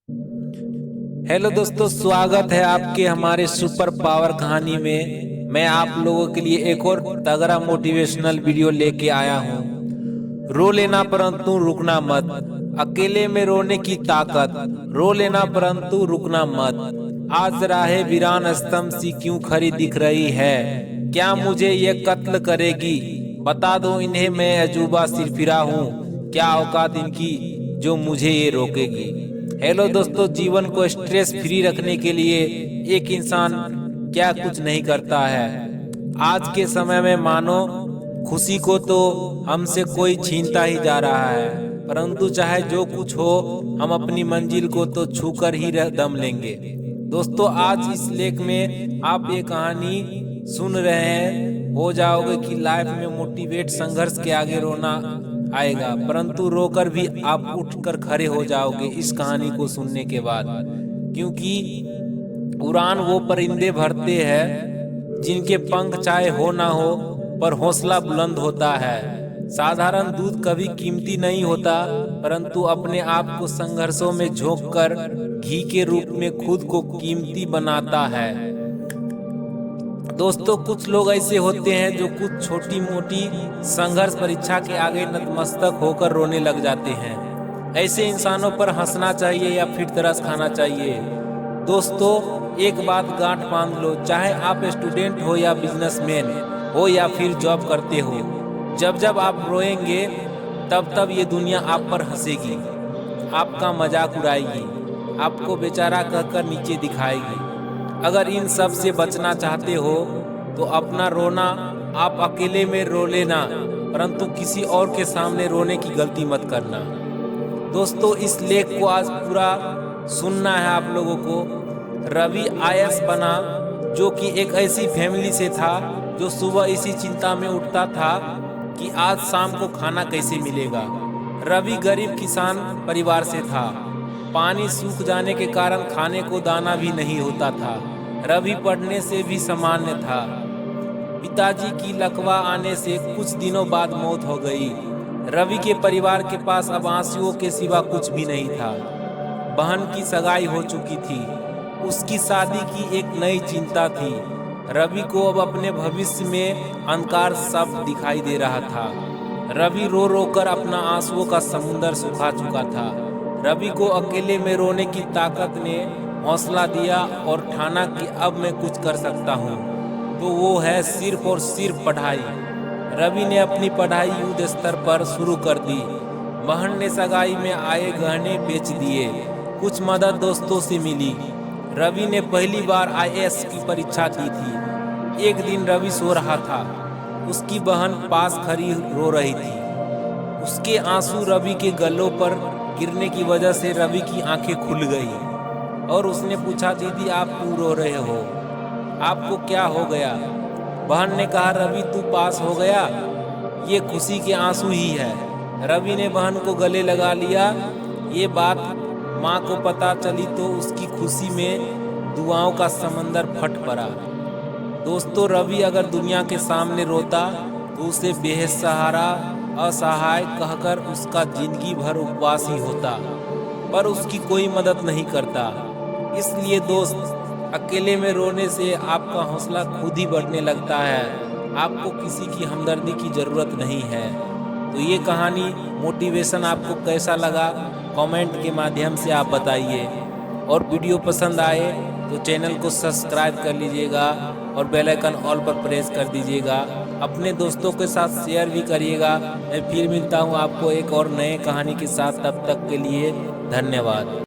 Hello दोस्तों, स्वागत है आपके हमारे सुपर पावर कहानी में। मैं आप लोगों के लिए एक और तगड़ा मोटिवेशनल वीडियो लेके आया हूँ। रो लेना परंतु रुकना मत, अकेले में रोने की ताकत। रो लेना परंतु रुकना मत। आज राहें वीरान स्तंभ सी क्यों खड़ी दिख रही है? क्या मुझे ये कत्ल करेगी? बता दो इन्हें मैं अजूबा सिरफिरा हूँ। क्या औकात इनकी जो मुझे ये रोकेगी? हेलो दोस्तों, जीवन को स्ट्रेस फ्री रखने के लिए एक इंसान क्या कुछ नहीं करता है। आज के समय में मानो खुशी को तो हमसे कोई छीनता ही जा रहा है, परंतु चाहे जो कुछ हो हम अपनी मंजिल को तो छूकर ही दम लेंगे। दोस्तों, आज इस लेख में आप ये कहानी सुन रहे हैं, हो जाओगे कि लाइफ में मोटिवेट संघर्ष के आगे रोना आएगा, परंतु रोकर भी आप उठकर खड़े हो जाओगे इस कहानी को सुनने के बाद। क्योंकि उड़ान वो परिंदे भरते हैं जिनके पंख चाहे हो ना हो पर हौसला बुलंद होता है। साधारण दूध कभी कीमती नहीं होता, परंतु अपने आप को संघर्षों में झोंक कर घी के रूप में खुद को कीमती बनाता है। दोस्तों, कुछ लोग ऐसे होते हैं जो कुछ छोटी मोटी संघर्ष परीक्षा के आगे नतमस्तक होकर रोने लग जाते हैं। ऐसे इंसानों पर हंसना चाहिए या फिर तरस खाना चाहिए? दोस्तों, एक बात गांठ बांध लो, चाहे आप स्टूडेंट हो या बिजनेसमैन हो या फिर जॉब करते हो, जब जब आप रोएंगे तब तब ये दुनिया आप पर हंसेगी, आपका मजाक उड़ाएगी, आपको बेचारा कहकर नीचे दिखाएगी। अगर इन सब से बचना चाहते हो तो अपना रोना आप अकेले में रो लेना, परंतु किसी और के सामने रोने की गलती मत करना। दोस्तों, इस लेख को आज पूरा सुनना है आप लोगों को। रवि आईएएस बना जो कि एक ऐसी फैमिली से था जो सुबह इसी चिंता में उठता था कि आज शाम को खाना कैसे मिलेगा। रवि गरीब किसान परिवार से था। पानी सूख जाने के कारण खाने को दाना भी नहीं होता था। रवि पढ़ने से भी सामान्य था। पिताजी की लकवा आने से कुछ दिनों बाद मौत हो गई। रवि के परिवार के पास अब आंसुओं के सिवा कुछ भी नहीं था। बहन की सगाई हो चुकी थी, उसकी शादी की एक नई चिंता थी। रवि को अब अपने भविष्य में अंधकार सब दिखाई दे रहा था। रवि रो रो कर अपना आंसुओं का समुंदर सुखा चुका था। रवि को अकेले में रोने की ताकत ने हौसला दिया और ठाना कि अब मैं कुछ कर सकता हूँ, तो वो है सिर्फ और सिर्फ पढ़ाई। रवि ने अपनी पढ़ाई युद्ध स्तर पर शुरू कर दी। बहन ने सगाई में आए गहने बेच दिए। कुछ मदद दोस्तों से मिली। रवि ने पहली बार आईएएस की परीक्षा दी थी। एक दिन रवि सो रहा था, उसकी बहन पास खड़ी रो रही थी। उसके आंसू रवि के गलों पर गिरने की वजह से रवि की आंखें खुल गई और उसने पूछा, दीदी आप क्यों रो रहे हो? आपको क्या हो गया? बहन ने कहा, रवि तू पास हो गया, ये खुशी के आंसू ही है। रवि ने बहन को गले लगा लिया। ये बात माँ को पता चली तो उसकी खुशी में दुआओं का समंदर फट पड़ा। दोस्तों, रवि अगर दुनिया के सामने रोता तो उसे बेसहारा असहाय कहकर उसका जिंदगी भर उपवास ही होता, पर उसकी कोई मदद नहीं करता। इसलिए दोस्त, अकेले में रोने से आपका हौसला खुद ही बढ़ने लगता है। आपको किसी की हमदर्दी की ज़रूरत नहीं है। तो ये कहानी मोटिवेशन आपको कैसा लगा कमेंट के माध्यम से आप बताइए, और वीडियो पसंद आए तो चैनल को सब्सक्राइब कर लीजिएगा और बेल आइकन ऑल पर प्रेस कर दीजिएगा। अपने दोस्तों के साथ शेयर भी करिएगा। मैं फिर मिलता हूँ आपको एक और नए कहानी के साथ, तब तक के लिए धन्यवाद।